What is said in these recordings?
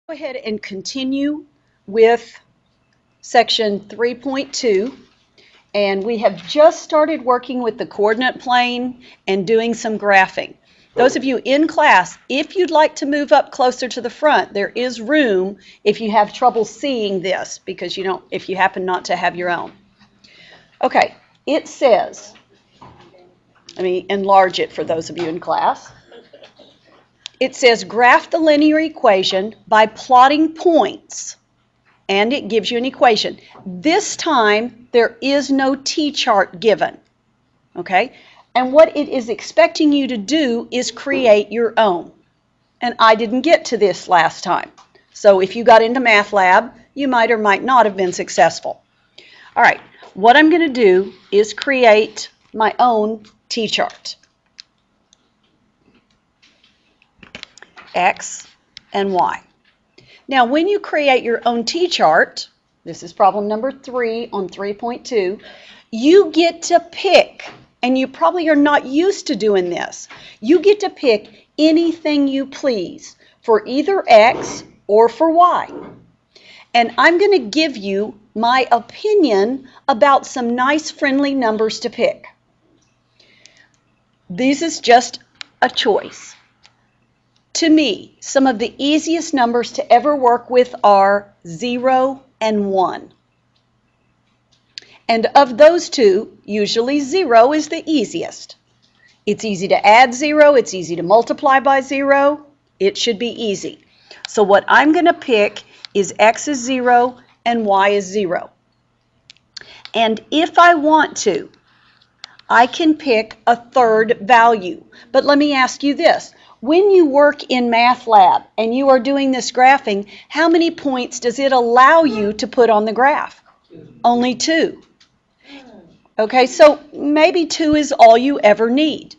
Go ahead and continue with section 3.2, and we have just started working with the coordinate plane and doing some graphing. Those of you in class, if you'd like to move up closer to the front, there is room if you have trouble seeing this, because if you happen not to have your own. Okay, it says, let me enlarge it for those of you in class. It says graph the linear equation by plotting points, and it gives you an equation. This time, there is no t-chart given, okay? And what it is expecting you to do is create your own. And I didn't get to this last time. So if you got into Math Lab, you might or might not have been successful. All right, what I'm going to do is create my own t-chart. X and Y. Now, when you create your own t-chart, this is problem number 3 on 3.2, you get to pick, and you probably are not used to doing this, you get to pick anything you please for either X or for Y. And I'm going to give you my opinion about some nice friendly numbers to pick. This is just a choice. To me, some of the easiest numbers to ever work with are 0 and 1. And of those two, usually 0 is the easiest. It's easy to add 0, it's easy to multiply by 0, it should be easy. So what I'm going to pick is X is 0 and Y is 0. And if I want to, I can pick a third value. But let me ask you this. When you work in Math Lab and you are doing this graphing, how many points does it allow you to put on the graph? Only 2. Okay, so maybe 2 is all you ever need.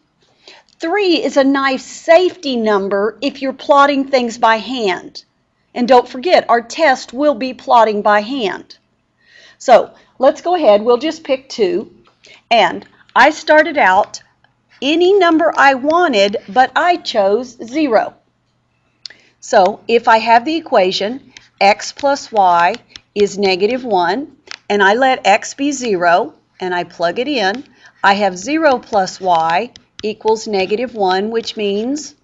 3 is a nice safety number if you're plotting things by hand. And don't forget, our test will be plotting by hand. So let's go ahead, we'll just pick 2. And I started out any number I wanted, but I chose 0. So if I have the equation x plus y is -1, and I let x be 0, and I plug it in, I have 0 plus y equals -1, which means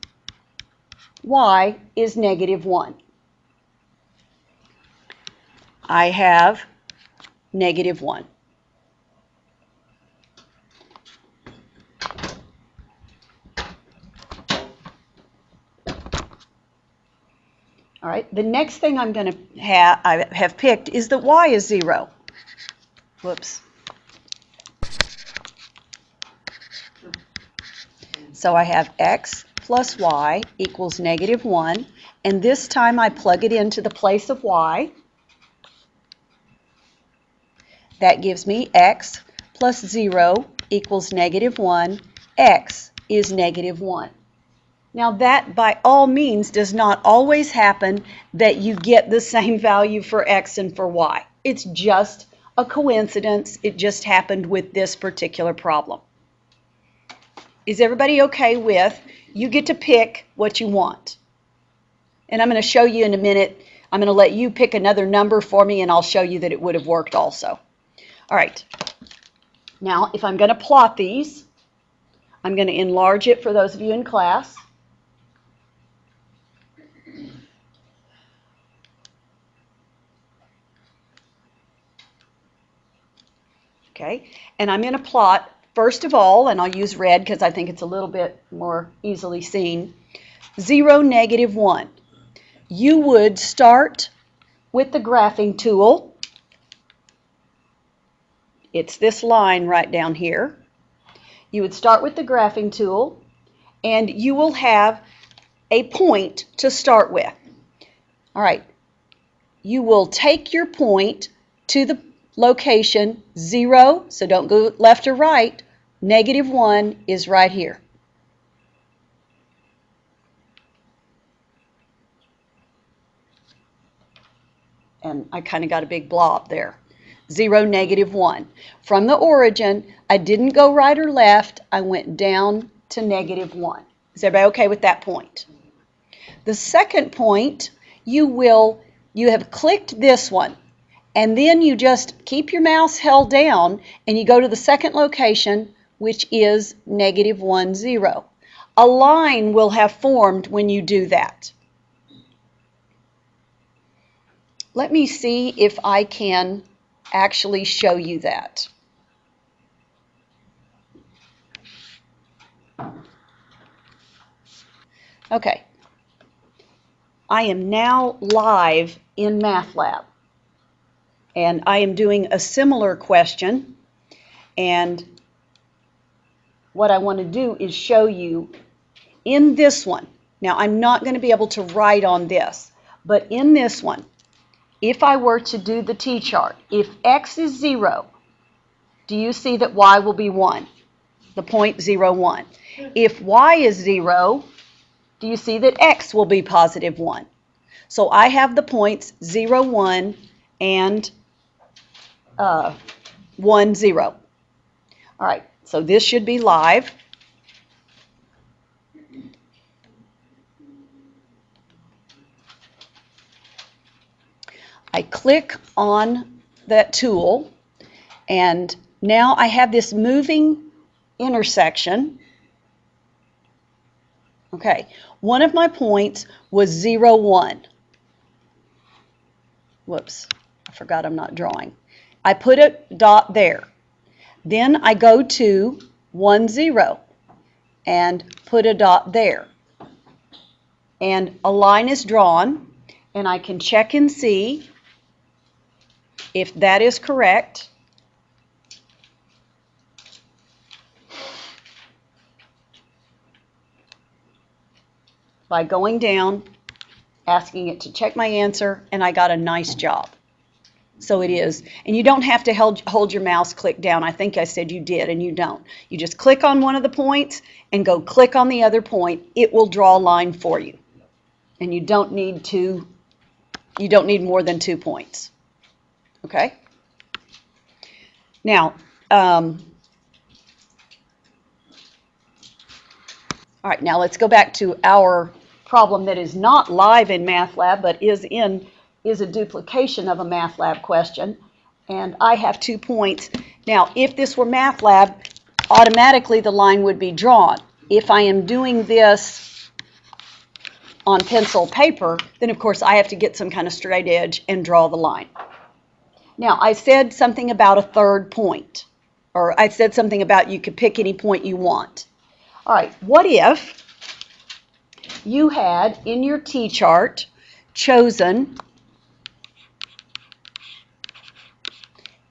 y is -1. I have -1. All right, the next thing I have picked is that y is 0. Whoops. So I have x plus y equals -1, and this time I plug it into the place of y. That gives me x plus 0 equals -1, x is -1. Now that, by all means, does not always happen that you get the same value for x and for y. It's just a coincidence. It just happened with this particular problem. Is everybody okay with you get to pick what you want? And I'm going to show you in a minute. I'm going to let you pick another number for me, and I'll show you that it would have worked also. All right. Now, if I'm going to plot these, I'm going to enlarge it for those of you in class. Okay, and I'm going to plot, first of all, and I'll use red because I think it's a little bit more easily seen, 0, -1. You would start with the graphing tool. It's this line right down here. You would start with the graphing tool, and you will have a point to start with. All right, you will take your point to the location 0, so don't go left or right. -1 is right here. And I kind of got a big blob there. 0, -1. From the origin, I didn't go right or left. I went down to -1. Is everybody okay with that point? The second point you have clicked this one, and then you just keep your mouse held down and you go to the second location, which is -1, 0. A line will have formed when you do that. Let me see if I can actually show you that. Okay. I am now live in MATLAB, and I am doing a similar question, and what I want to do is show you in this one. Now, I'm not going to be able to write on this, but in this one, if I were to do the t-chart, if x is 0, do you see that y will be 1? The point 0, 1. If y is 0, do you see that x will be positive 1? So I have the points 0, 1, and 1, 0. All right, so this should be live. I click on that tool, and now I have this moving intersection. Okay, one of my points was 0, 1. Whoops, I forgot I'm not drawing. I put a dot there. Then I go to 1, 0 and put a dot there. And a line is drawn, and I can check and see if that is correct. By going down, asking it to check my answer, and I got a nice job. So it is. And you don't have to hold your mouse click down. I think I said you did, and you don't. You just click on one of the points and go click on the other point. It will draw a line for you. And you don't need more than 2 points. Okay? Now, all right, now let's go back to our problem that is not live in MATLAB, but is a duplication of a MATLAB question. And I have 2 points. Now, if this were MATLAB, automatically the line would be drawn. If I am doing this on pencil paper, then of course I have to get some kind of straight edge and draw the line. Now, I said something about a third point, or I said something about you could pick any point you want. All right, what if you had in your t-chart chosen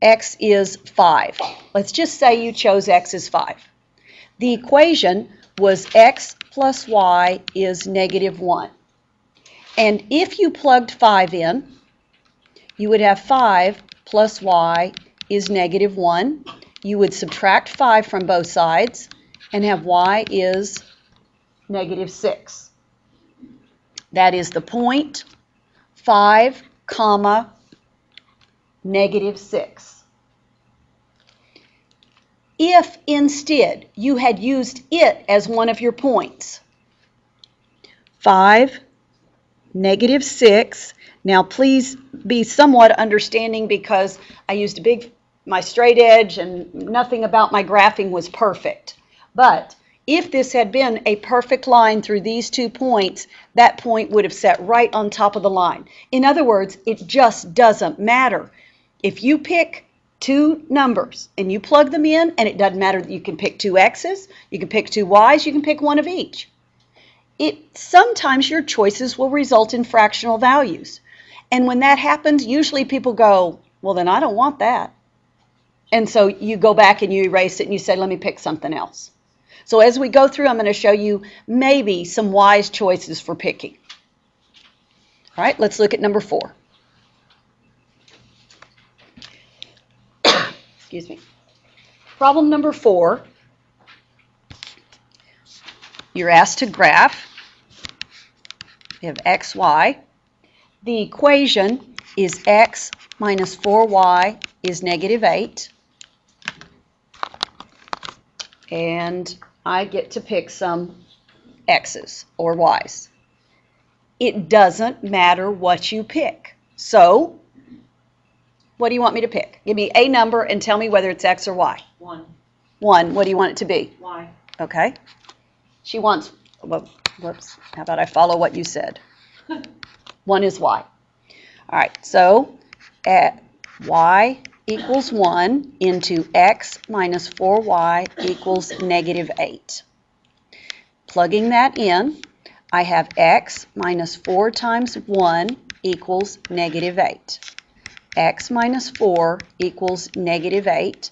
x is 5. Let's just say you chose x is 5. The equation was x plus y is -1. And if you plugged 5 in, you would have 5 plus y is -1. You would subtract 5 from both sides and have y is -6. That is the point 5, comma, -6. If instead you had used it as one of your points, 5, -6. Now please be somewhat understanding because I used my straight edge and nothing about my graphing was perfect. But if this had been a perfect line through these 2 points, that point would have sat right on top of the line. In other words, it just doesn't matter. If you pick 2 numbers and you plug them in, and it doesn't matter that you can pick 2 x's, you can pick 2 y's, you can pick one of each. Sometimes your choices will result in fractional values. And when that happens, usually people go, well, then I don't want that. And so you go back and you erase it and you say, let me pick something else. So as we go through, I'm going to show you maybe some wise choices for picking. All right, let's look at number 4. Excuse me. Problem number 4, you're asked to graph. You have x, y. The equation is x minus 4y is -8. And I get to pick some x's or y's. it doesn't matter what you pick. So, what do you want me to pick? Give me a number and tell me whether it's X or Y. 1. 1. What do you want it to be? Y. Okay. She wants, whoops, how about I follow what you said? 1 is Y. All right, so Y equals 1 into X minus 4Y equals negative 8. Plugging that in, I have X minus 4 times 1 equals negative 8. X minus 4 equals negative 8.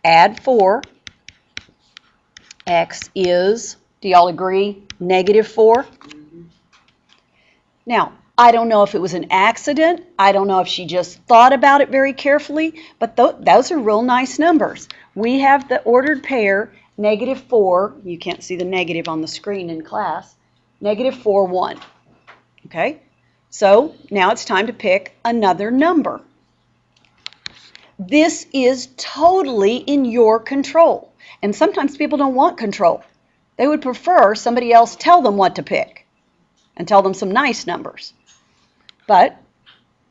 Add 4. X is, do y'all agree, negative 4? Now, I don't know if it was an accident. I don't know if she just thought about it very carefully, but those are real nice numbers. We have the ordered pair, negative 4. You can't see the negative on the screen in class. Negative 4, 1. Okay? So now it's time to pick another number. This is totally in your control. And sometimes people don't want control. They would prefer somebody else tell them what to pick and tell them some nice numbers. But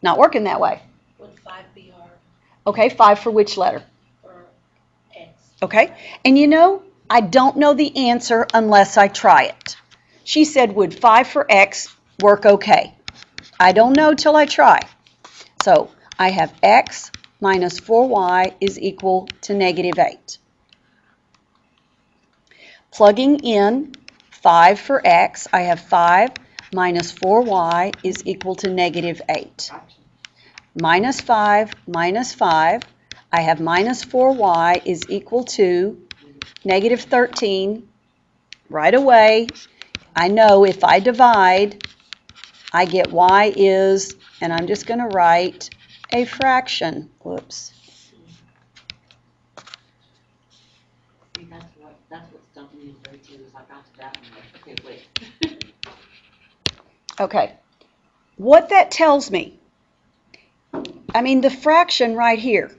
not working that way. Would 5 be hard? Okay, 5 for which letter? For X. Okay, and you know, I don't know the answer unless I try it. She said, would 5 for X work okay? I don't know till I try. So I have X minus 4Y is equal to negative 8. Plugging in 5 for X, I have 5 minus 4Y is equal to negative 8. Minus 5, I have minus 4Y is equal to negative 13. Right away, I know if I divide, I get Y is, and I'm just going to write a fraction. Whoops. See, that's what stumped me in grade 2 is I got to that one. Like, okay, wait. Okay. What that tells me, I mean, the fraction right here,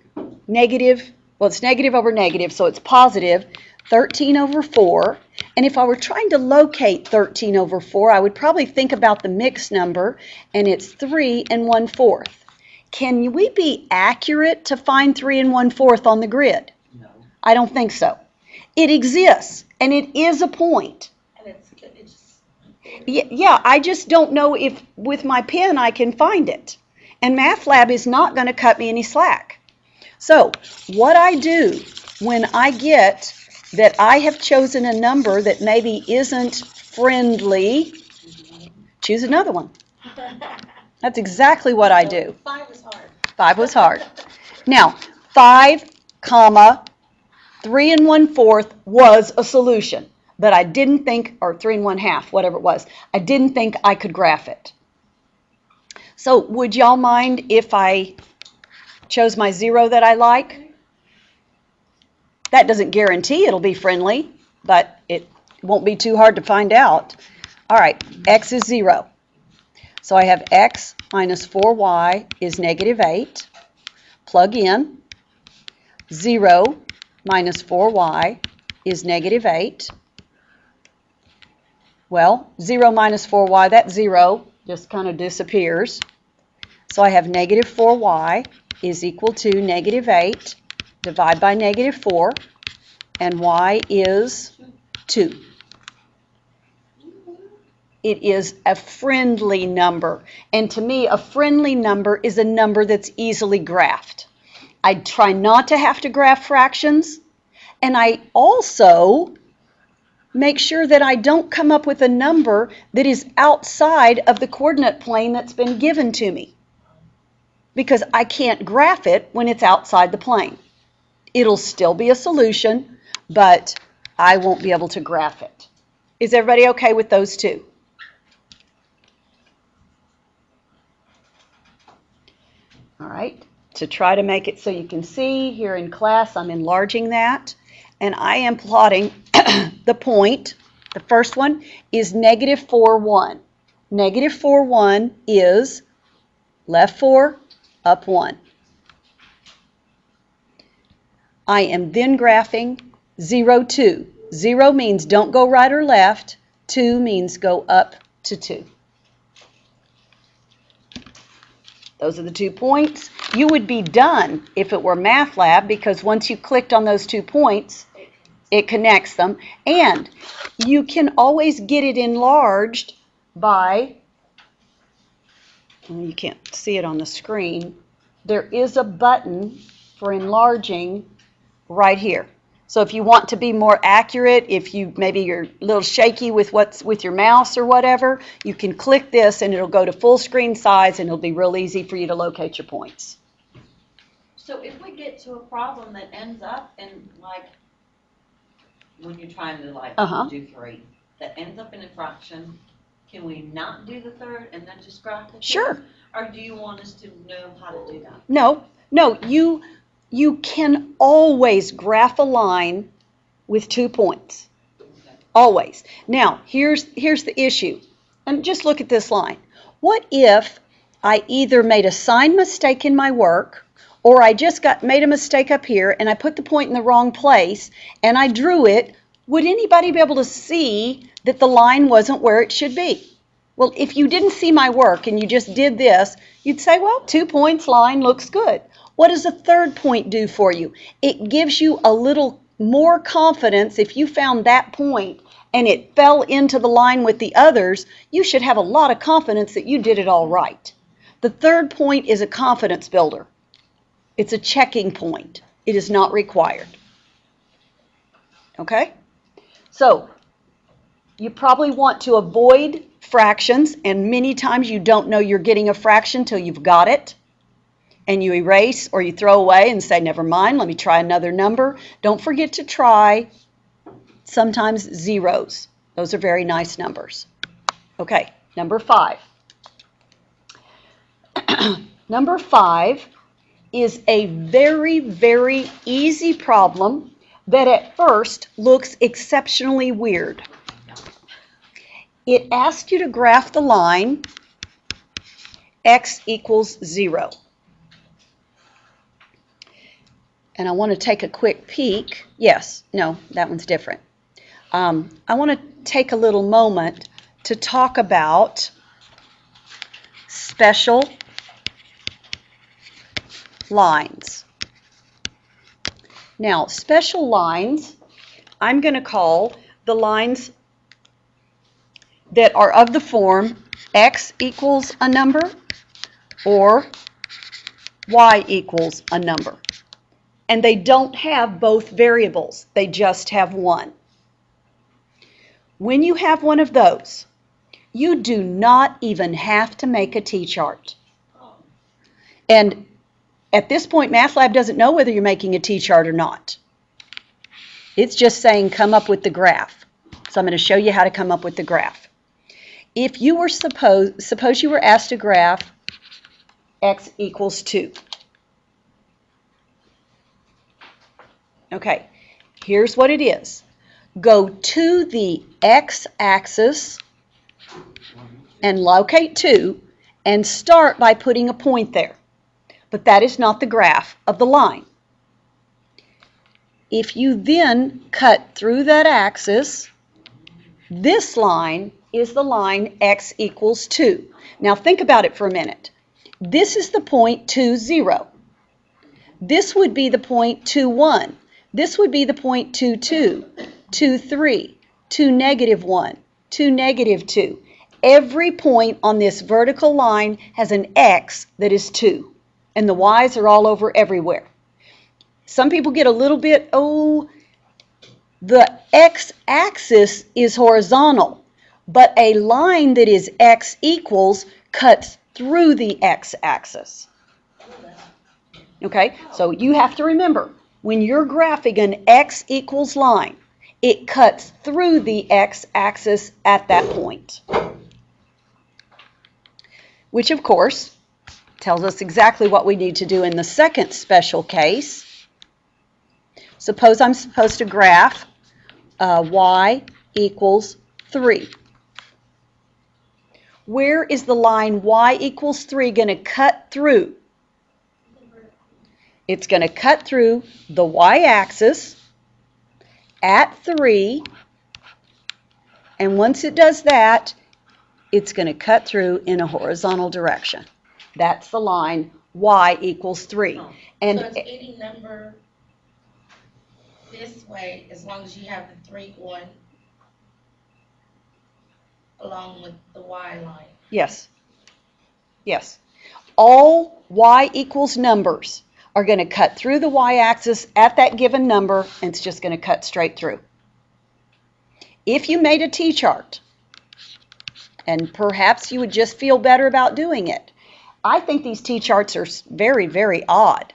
negative, well, it's negative over negative, so it's positive 13 over 4. And if I were trying to locate 13 over 4, I would probably think about the mixed number, and it's 3 1/4. Can we be accurate to find 3 1/4 on the grid? No. I don't think so. It exists, and it is a point. And it's Yeah, I just don't know if with my pen I can find it. And MathLab is not going to cut me any slack. So what I do when I get that I have chosen a number that maybe isn't friendly, choose another one. That's exactly what I do. 5 is hard. 5 was hard. Now, 5, 3 1/4 was a solution. But I didn't think, or 3 1/2, whatever it was, I didn't think I could graph it. So would y'all mind if I chose my 0 that I like? That doesn't guarantee it'll be friendly, but it won't be too hard to find out. All right, X is 0. So I have X minus 4Y is negative 8. Plug in. 0 minus 4Y is negative 8. Well, 0 minus 4y, that 0 just kind of disappears. So I have negative 4y is equal to negative 8. Divide by negative 4, and y is 2. It is a friendly number, and to me, a friendly number is a number that's easily graphed. I try not to have to graph fractions, and I also make sure that I don't come up with a number that is outside of the coordinate plane that's been given to me, because I can't graph it when it's outside the plane. It'll still be a solution, but I won't be able to graph it. Is everybody okay with those two? All right, to try to make it so you can see here in class, I'm enlarging that, and I am plotting the point. The first one is negative 4, 1. Negative 4, 1 is left 4, up 1. I am then graphing 0, 2. 0 means don't go right or left. 2 means go up to 2. Those are the 2 points. You would be done if it were MATLAB, because once you clicked on those 2 points, it connects them. And you can always get it enlarged by, you can't see it on the screen, there is a button for enlarging right here. So if you want to be more accurate, if you maybe you're a little shaky with your mouse or whatever, you can click this and it'll go to full screen size and it'll be real easy for you to locate your points. So if we get to a problem that ends up in, like, when you're trying to, like, do 3, that ends up in a fraction, can we not do the third and then just graph the 2? Sure. Or do you want us to know how to do that? No, you can always graph a line with 2 points. Okay. Always. Now, here's the issue. And just look at this line. What if I either made a sign mistake in my work, or I just made a mistake up here and I put the point in the wrong place and I drew it? Would anybody be able to see that the line wasn't where it should be? Well, if you didn't see my work and you just did this, you'd say, well, 2 points line looks good. What does a third point do for you? It gives you a little more confidence. If you found that point and it fell into the line with the others, you should have a lot of confidence that you did it all right. The third point is a confidence builder. It's a checking point. It is not required. Okay? So, you probably want to avoid fractions, and many times you don't know you're getting a fraction till you've got it. And you erase or you throw away and say, never mind, let me try another number. Don't forget to try sometimes zeros. Those are very nice numbers. Okay, number 5. Number 5 is a very, very easy problem that at first looks exceptionally weird. It asks you to graph the line x equals 0. And I want to take a quick peek. Yes, no, that one's different. I want to take a little moment to talk about special lines. Now, special lines, I'm going to call the lines that are of the form x equals a number or y equals a number. And they don't have both variables. They just have one. When you have one of those, you do not even have to make a t-chart. And at this point, MATLAB doesn't know whether you're making a t-chart or not. It's just saying come up with the graph. So I'm going to show you how to come up with the graph. If you were suppose you were asked to graph x equals 2. Okay, here's what it is. Go to the x-axis and locate 2 and start by putting a point there. But that is not the graph of the line. If you then cut through that axis, this line is the line x equals 2. Now think about it for a minute. This is the point 2, 0. This would be the point 2, 1. This would be the point 2, 2, 2, 3, 2, negative 1, 2, negative 2. Every point on this vertical line has an x that is 2, and the y's are all over everywhere. Some people get a little bit, the x-axis is horizontal, but a line that is x equals cuts through the x-axis. Okay, so you have to remember, when you're graphing an x equals line, it cuts through the x-axis at that point. Which, of course, tells us exactly what we need to do in the second special case. Suppose I'm supposed to graph y equals 3. Where is the line y equals 3 going to cut through? It's going to cut through the y-axis at 3, and once it does that, it's going to cut through in a horizontal direction. That's the line y equals 3. Oh. And So it's any number this way, as long as you have the 3 going along with the y line. yes, yes. All y equals numbers are going to cut through the y-axis at that given number, and it's just going to cut straight through. If you made a t-chart, and perhaps you would just feel better about doing it, I think these t-charts are very, very odd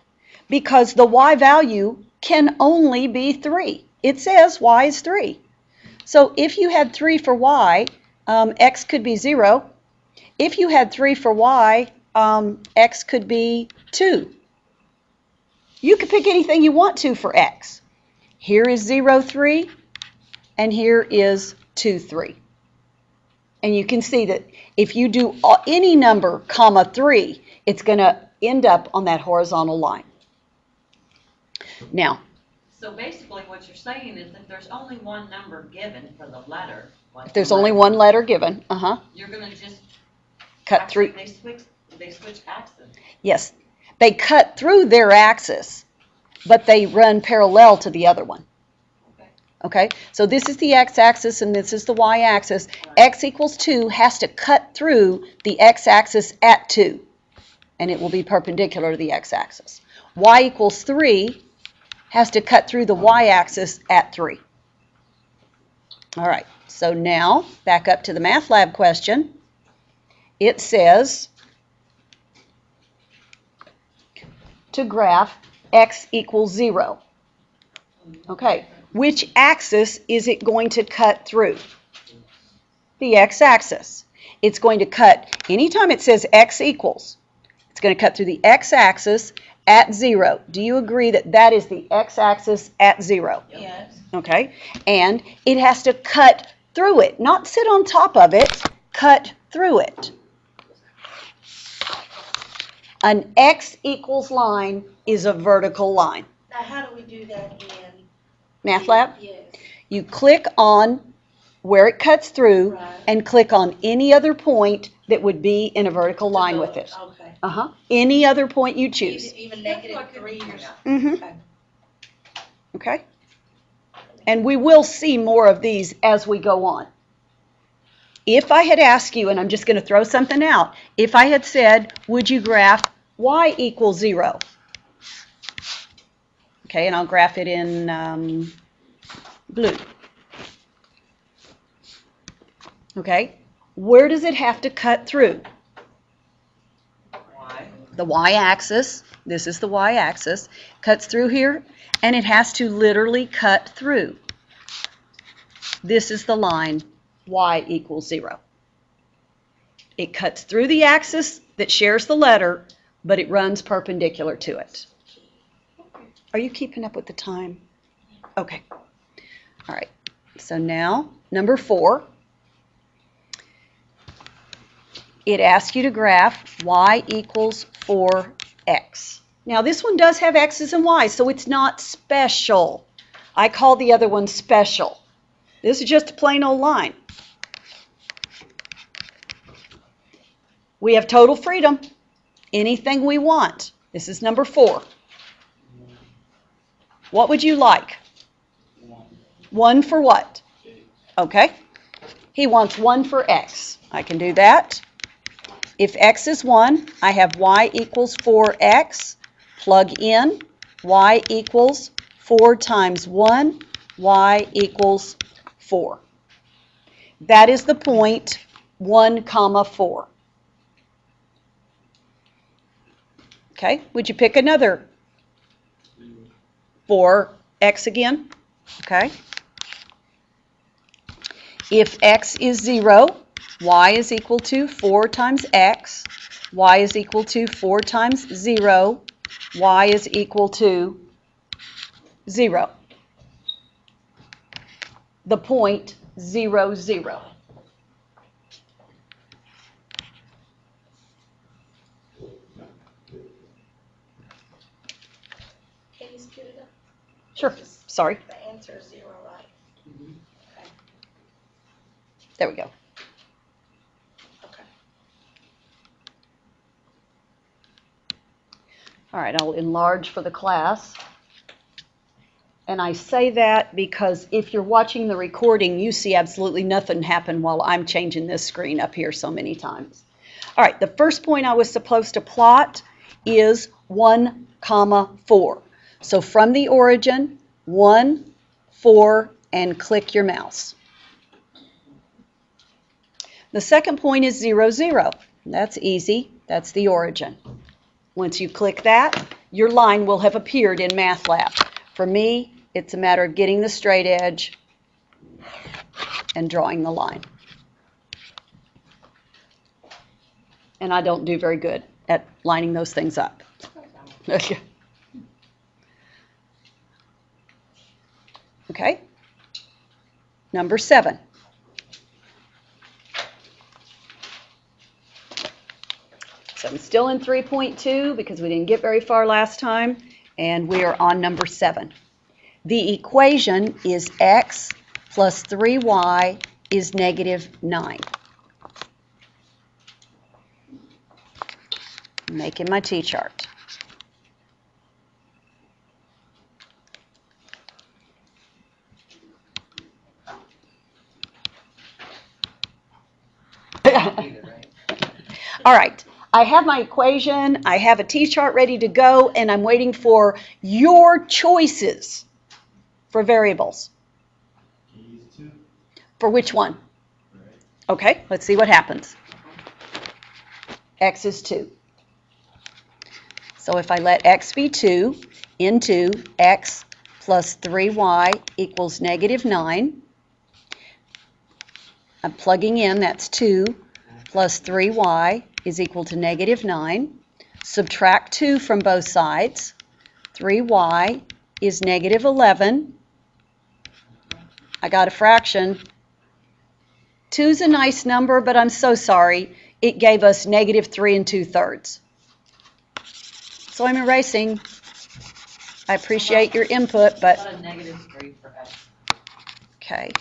because the y value can only be 3. It says y is 3. So if you had 3 for y, x could be 0. If you had 3 for y, x could be 2. You could pick anything you want to for x. Here is 0, 3, and here is 2, 3. And you can see that if you do any number, comma 3, it's going to end up on that horizontal line. Now, So basically what you're saying is if there's only one number given for the letter, like there's only one letter given. you're going to just Cut through. They switch axes. Yes, they cut through their axis, but they run parallel to the other one. Okay, so this is the x-axis and this is the y-axis. X equals 2 has to cut through the x-axis at 2, and it will be perpendicular to the x-axis. Y equals 3 has to cut through the y-axis at 3. All right, so now back up to the math lab question. It says to graph x equals 0. Okay, which axis is it going to cut through? The x-axis. It's going to cut, anytime it says x equals, it's going to cut through the x-axis at 0. Do you agree that that is the x-axis at 0? Yes. Okay, and it has to cut through it, not sit on top of it, cut through it. An x equals line is a vertical line. Now, how do we do that in Math lab? Yes. You click on where it cuts through Right. and click on any other point that would be in a vertical line with it. Okay. Any other point you choose. Even -3 or Mm-hmm. Okay. Okay? And we will see more of these as we go on. If I had asked you, and I'm just going to throw something out, if I had said, would you graph y equals 0? Okay, and I'll graph it in blue. Okay, where does it have to cut through? Why? The y-axis. This is the y-axis. Cuts through here, and it has to literally cut through. This is the line y equals 0. It cuts through the axis that shares the letter, but it runs perpendicular to it. Are you keeping up with the time? Okay. All right. So now, number 4. It asks you to graph y equals 4x. Now, this one does have x's and y's, so it's not special. I call the other one special. This is just a plain old line. We have total freedom. Anything we want. This is number 4. What would you like? 1 for what? Okay. He wants 1 for x. I can do that. If x is 1, I have y equals 4x. Plug in. Y equals 4 times 1. Y equals 4. That is the point 1, 4. Okay, would you pick another 4x again? Okay. If x is 0, y is equal to 4 times x. Y is equal to 4 times 0. Y is equal to 0. The point 0, 0. Can you speed it up? Sure. Sorry. The answer is 0, right? Okay. There we go. Okay. All right, I'll enlarge for the class. And I say that because if you're watching the recording, you see absolutely nothing happen while I'm changing this screen up here so many times. All right, the first point I was supposed to plot is 1, 4. So from the origin, 1, 4, and click your mouse. The second point is 0, 0. That's easy. That's the origin. Once you click that, your line will have appeared in MATLAB. For me, it's a matter of getting the straight edge and drawing the line. And I don't do very good at lining those things up. Okay. Number 7. So I'm still in 3.2 because we didn't get very far last time, and we are on number 7. The equation is x plus 3y is negative 9. I'm making my T-chart. All right, I have my equation, I have a T-chart ready to go, and I'm waiting for your choices for variables. For which one? Okay, let's see what happens. X is 2. So if I let x be 2 into x plus 3y equals negative 9, I'm plugging in, that's 2 plus 3y is equal to negative 9. Subtract 2 from both sides. 3y is negative 11. I got a fraction. 2's a nice number, but I'm so sorry. It gave us negative 3 2/3. So I'm erasing. I appreciate your input, but... What a negative 3 for x? Okay.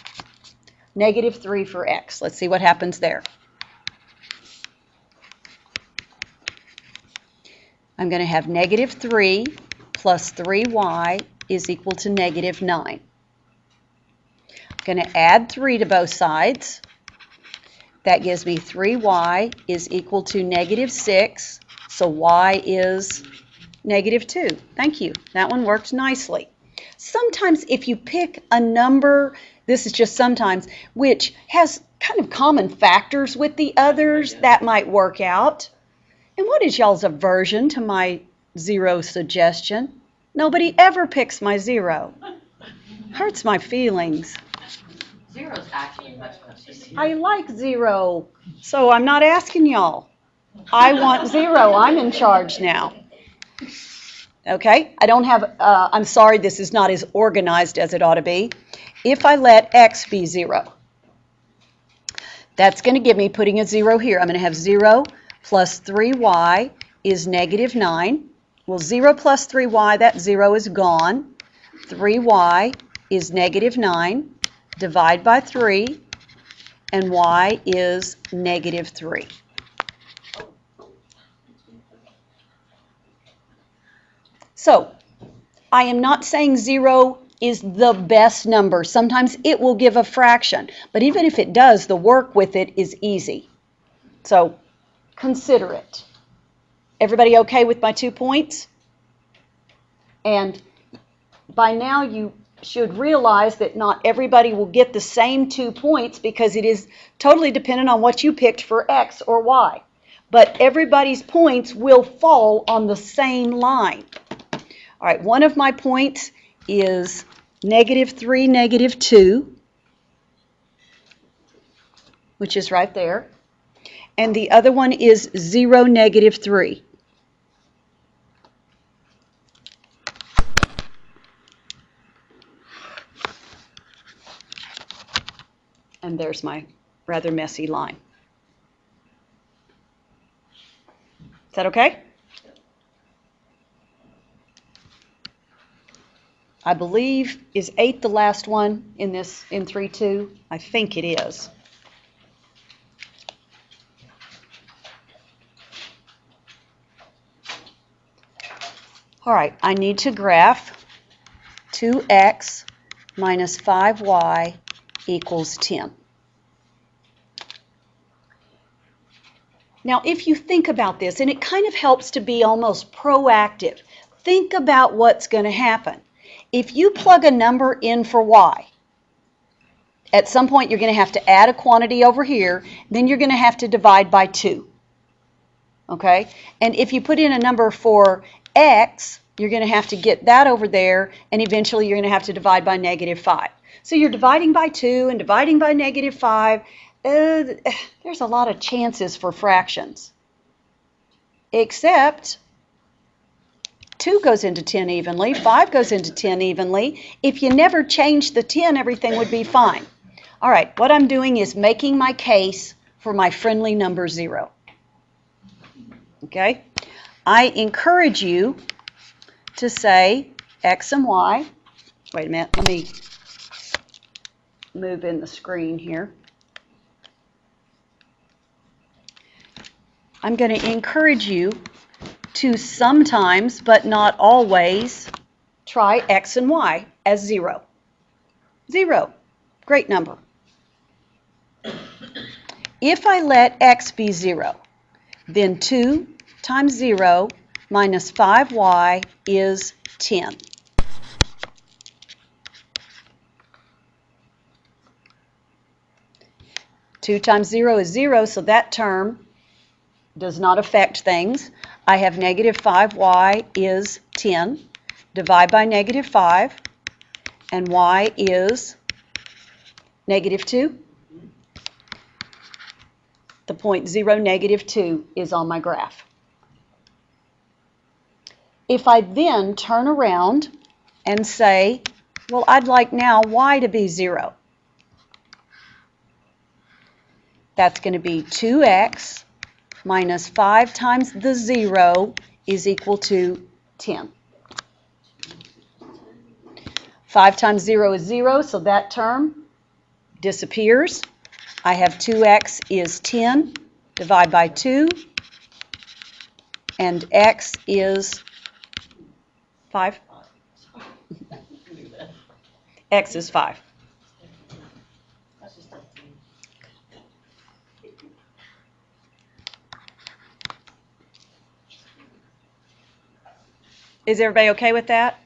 Negative 3 for x. Let's see what happens there. I'm going to have negative 3 plus 3y is equal to negative 9. I'm going to add 3 to both sides. That gives me 3y is equal to negative 6, so y is negative 2. Thank you. That one worked nicely. Sometimes if you pick a number, this is just sometimes, which has kind of common factors with the others, that might work out. And what is y'all's aversion to my 0 suggestion? Nobody ever picks my 0. Hurts my feelings. 0 is actually much easier. I like 0, so I'm not asking y'all. I want 0. I'm in charge now. Okay, I don't have, I'm sorry, this is not as organized as it ought to be. If I let x be 0, that's going to give me, putting a 0 here, I'm going to have 0 plus 3y is negative 9. Well, 0 plus 3y, that 0 is gone. 3y is negative 9. Divide by 3, and y is negative 3. So, I am not saying 0 is the best number. Sometimes it will give a fraction, but even if it does, the work with it is easy. So, consider it. Everybody okay with my 2 points? And by now you should realize that not everybody will get the same 2 points because it is totally dependent on what you picked for x or y. But everybody's points will fall on the same line. All right, one of my points is negative 3, negative 2, which is right there. And the other one is 0, negative 3. And there's my rather messy line. Is that okay? I believe, is 8 the last one in this, in 3-2? I think it is. All right, I need to graph 2x minus 5y equals 10. Now, if you think about this, and it kind of helps to be almost proactive, think about what's going to happen. If you plug a number in for y, at some point you're going to have to add a quantity over here, then you're going to have to divide by 2. Okay? And if you put in a number for x, you're going to have to get that over there, and eventually you're going to have to divide by -5. So you're dividing by 2 and dividing by -5. There's a lot of chances for fractions. Except 2 goes into 10 evenly, 5 goes into 10 evenly. If you never change the 10, everything would be fine. All right, what I'm doing is making my case for my friendly number 0. Okay? I encourage you to say x and y. Wait a minute, let me move in the screen here. I'm going to encourage you to sometimes, but not always, try x and y as 0. 0, great number. If I let x be 0, then 2 times 0 minus 5y is 10. Two times 0 is 0, so that term does not affect things. I have -5y is 10. Divide by -5, and y is -2. The point 0, -2 is on my graph. If I then turn around and say, well, I'd like now y to be 0. That's going to be 2x minus 5 times the 0 is equal to 10. 5 times 0 is 0, so that term disappears. I have 2x is 10, divide by 2, and x is 5. X is 5. Is everybody okay with that?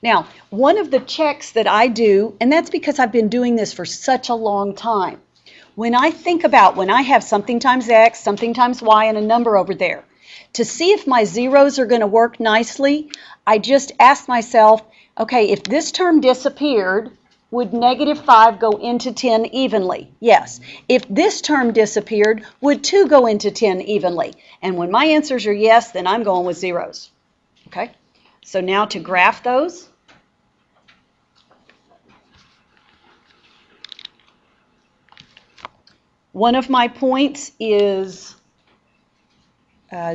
Now, one of the checks that I do, and that's because I've been doing this for such a long time, when I think about when I have something times x, something times y, and a number over there, to see if my zeros are going to work nicely, I just ask myself, okay, if this term disappeared, would -5 go into 10 evenly? Yes. If this term disappeared, would 2 go into 10 evenly? And when my answers are yes, then I'm going with zeros. Okay? So now to graph those. One of my points is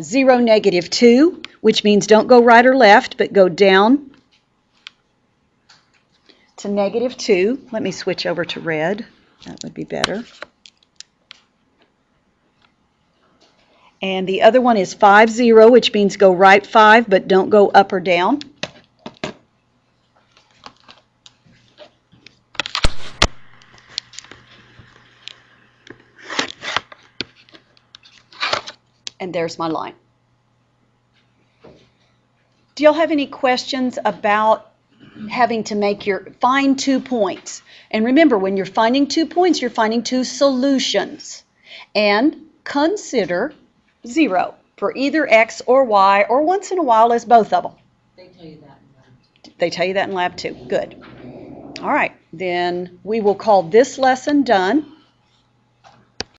0, -2, which means don't go right or left, but go down to -2. Let me switch over to red. That would be better. And the other one is 5, 0, which means go right 5, but don't go up or down. And there's my line. Do y'all have any questions about having to find 2 points? And remember, when you're finding 2 points, you're finding 2 solutions. And consider 0 for either x or y, or once in a while as both of them. They tell you that in lab. They tell you that in lab too. Good. All right, then we will call this lesson done.